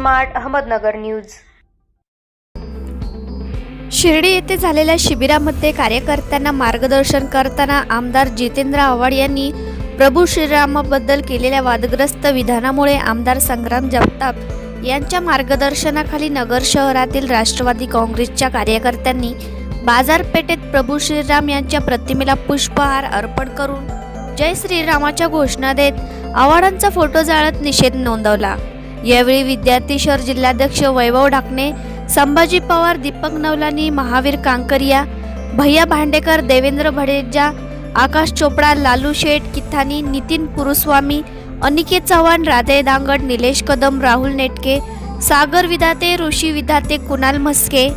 Smart Ahmednagar news. Shirdi येथे झालेल्या शिबिरामध्ये कार्यकर्त्यांना मार्गदर्शन करताना आमदार जितेंद्र आव्हाड यांनी प्रभू श्रीरामाबद्दल केलेल्या वादग्रस्त विधानामुळे आमदार संग्राम जगताप यांच्या मार्गदर्शनाखाली नगर शहरातील राष्ट्रवादी काँग्रेसच्या कार्यकर्त्यांनी बाजारपेठेत प्रभू श्रीराम यांच्या प्रतिमेला पुष्पहार अर्पण करून जय श्रीरामाच्या घोषणा देत आव्हाडांचा फोटो जाळत निषेध नोंदवला। यावेळी विद्यार्थी शहर जिल्हाध्यक्ष वैभव ढाकणे, संभाजी पवार, दीपक नवलानी, महावीर कांकरिया, भैया भांडेकर, देवेंद्र भडेजा, आकाश चोपडा, लालू शेठ किथानी, नितीन पुरुस्वामी, अनिकेत चव्हाण, राधे दांगड, निलेश कदम, राहुल नेटके, सागर विधाते, ऋषी विधाते, कुणाल म्हस्के।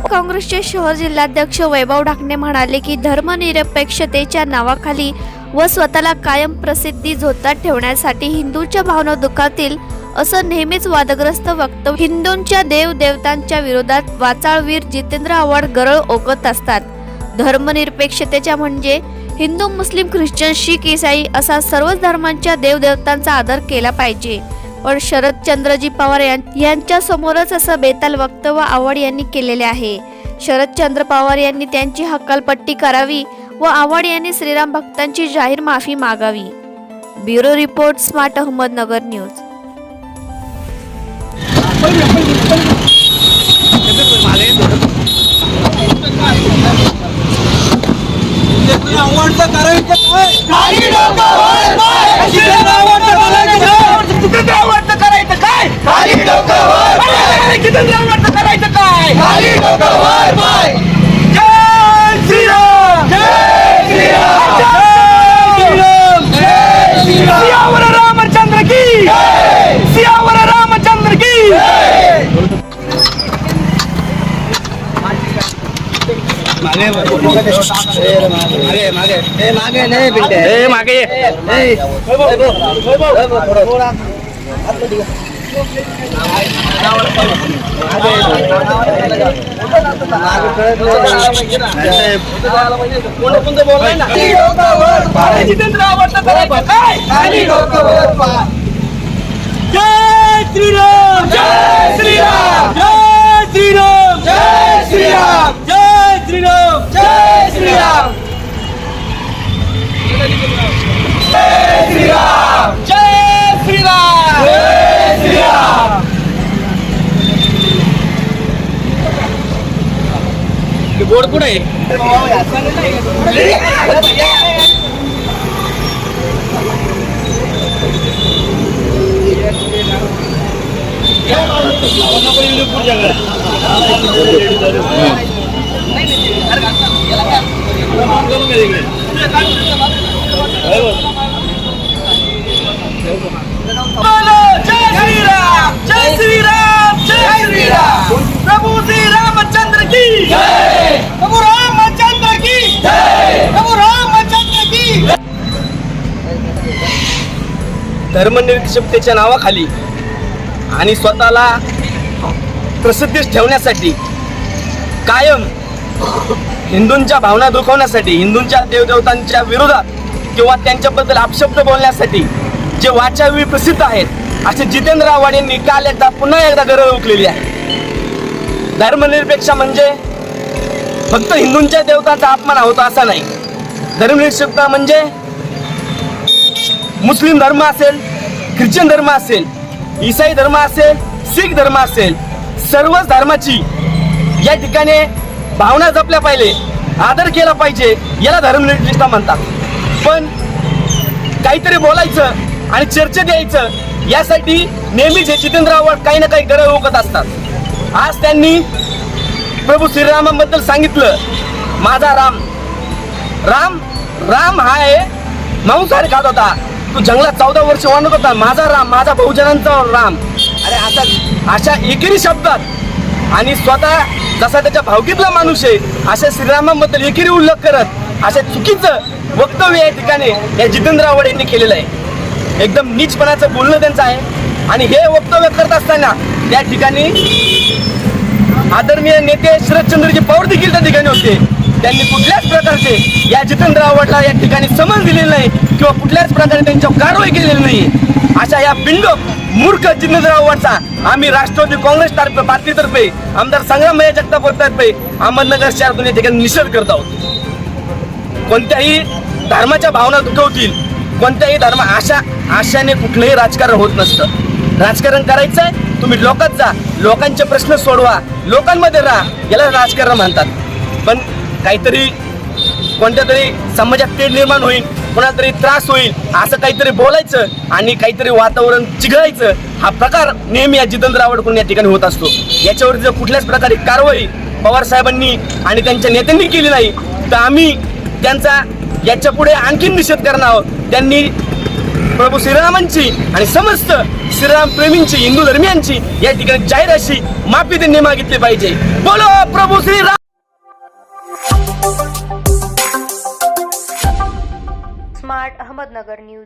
काँग्रेसचे शहर जिल्हाध्यक्ष वैभव ढाकणे म्हणाले की धर्मनिरपेक्षतेच्या नावाखाली व स्वतःला कायम प्रसिद्धी झोतात ठेवण्यासाठी हिंदूंच्या भावना दुखावतील असं नेहमीच वादग्रस्त वक्तव्य हिंदूंच्या देवदेवतांच्या विरोधात वाचाळवीर जितेंद्र आव्हाड गरळ ओकत असतात। धर्मनिरपेक्षतेच्या म्हणजे हिंदू, मुस्लिम, ख्रिश्चन, शीख, ईसाई असा सर्वच धर्मांच्या देवदेवतांचा आदर केला पाहिजे। पण शरदचंद्रजी पवार यांच्या समोरच असं बेताल वक्तव्य आव्हाड यांनी केलेले आहे। शरदचंद्र पवार यांनी त्यांची हकालपट्टी करावी व आव्हाड यांनी श्रीराम भक्तांची जाहीर माफी मागावी। Bureau report, smart Ahmednagar news. Ramchandra की सियावर रामचंद्र की मागे नहीं बिल्डे मागे जितेंद्र आव्हाड जय श्रीराम जय श्रीराम जय श्रीराम जय श्रीराम जय श्रीराम जय श्रीराम जय श्रीराम जय श्रीराम जय श्रीराम। बोर्ड कुठे आहे? जय श्रीराम जय श्रीराम प्रभु श्री रामचंद्र की जय, प्रभु रामचंद्र की जय, प्रभु रामचंद्र की। धर्मनिरपेक्षतेच्या नावाखाली आणि स्वतःला प्रसिद्धीस ठेवण्यासाठी कायम हिंदूंच्या भावना दुखवण्यासाठी, हिंदूंच्या देवदेवतांच्या विरोधात किंवा त्यांच्याबद्दल अपशब्द बोलण्यासाठी जे वाचावी प्रसिद्ध आहेत असे जितेंद्र आव्हाड यांनी काल एकदा पुन्हा एकदा गरज उकलेली आहे। धर्मनिरपेक्ष म्हणजे फक्त हिंदूंच्या देवतांचा अपमान होता असा नाही। धर्मनिरपेक्षता म्हणजे मुस्लिम धर्म असेल, ख्रिश्चन धर्म असेल, ईसाई धर्म असेल, शीख धर्म असेल, सर्वच धर्माची या ठिकाणी भावना जपल्या पाहिजे, आदर केला पाहिजे, याला धर्मनिरपेक्षता म्हणतात। पण काहीतरी बोलायचं आणि चर्चेत यायचं यासाठी नेहमीच हे जितेंद्र आव्हाड काही ना काही गरज ओकत असतात। आज त्यांनी प्रभू श्रीरामाबद्दल सांगितलं, माझा राम राम राम हा आहे मांसाहार खात होता, तू जंगलात 14 वर्ष वाढत होता, माझा राम, माझा बहुजनांचा राम। अरे अशा एकेरी शब्दात आणि स्वतः जसा त्याच्या भावकीतला माणूस आहे अशा श्रीरामाबद्दल एकेरी उल्लेख करत अशा चुकीचं वक्तव्य या ठिकाणी या जितेंद्र आव्हाड यांनी केलेलं आहे। एकदम नीचपणाचं बोलणं त्यांचं आहे आणि हे वक्तव्य करत असताना त्या ठिकाणी आदरणीय नेते शरदचंद्रजी पवार देखील त्या ठिकाणी होते। त्यांनी कुठल्याच प्रकारचे या जितेंद्र आव्हाडला या ठिकाणी समज दिलेलं नाही किंवा कुठल्याच प्रकारे त्यांच्यावर कारवाई केलेली नाही, अशा या बिंडोक मूर्ख जितेंद्र आव्हाडचा आम्ही राष्ट्रवादी काँग्रेस पार्टीतर्फे आमदार संग्रामभाई जगतापतर्फे अहमदनगर शहरातून या ठिकाणी निषेध करत आहोत. कोणत्याही धर्माच्या भावना दुखवतील, कोणत्याही आशाने कुठलंही राजकारण होत नसतं. राजकारण करायचंय तुम्ही लोकात जा, लोकांचे प्रश्न सोडवा, लोकांमध्ये राहा, याला राजकारण म्हणतात. पण काहीतरी कोणत्या तरी समाजात तेढ निर्माण होईल, कोणाला तरी त्रास होईल असं काहीतरी बोलायचं आणि काहीतरी वातावरण चिघळायचं, हा प्रकार नेहमी या जितेंद्र आव्हाडकडून या ठिकाणी होत असतो. याच्यावर जर कुठल्याच प्रकारे कारवाई पवार साहेबांनी आणि त्यांच्या नेत्यांनी केली नाही तर आम्ही त्यांचा याच्या पुढे आणखीन निषेध करणार आहोत. त्यांनी प्रभू श्रीरामांची आणि समस्त श्रीराम प्रेमींची, हिंदू धर्मियांची या ठिकाणी जाहीर अशी माफी त्यांनी मागितली पाहिजे. बोलो प्रभू श्रीराम. Smart Ahmednagar news.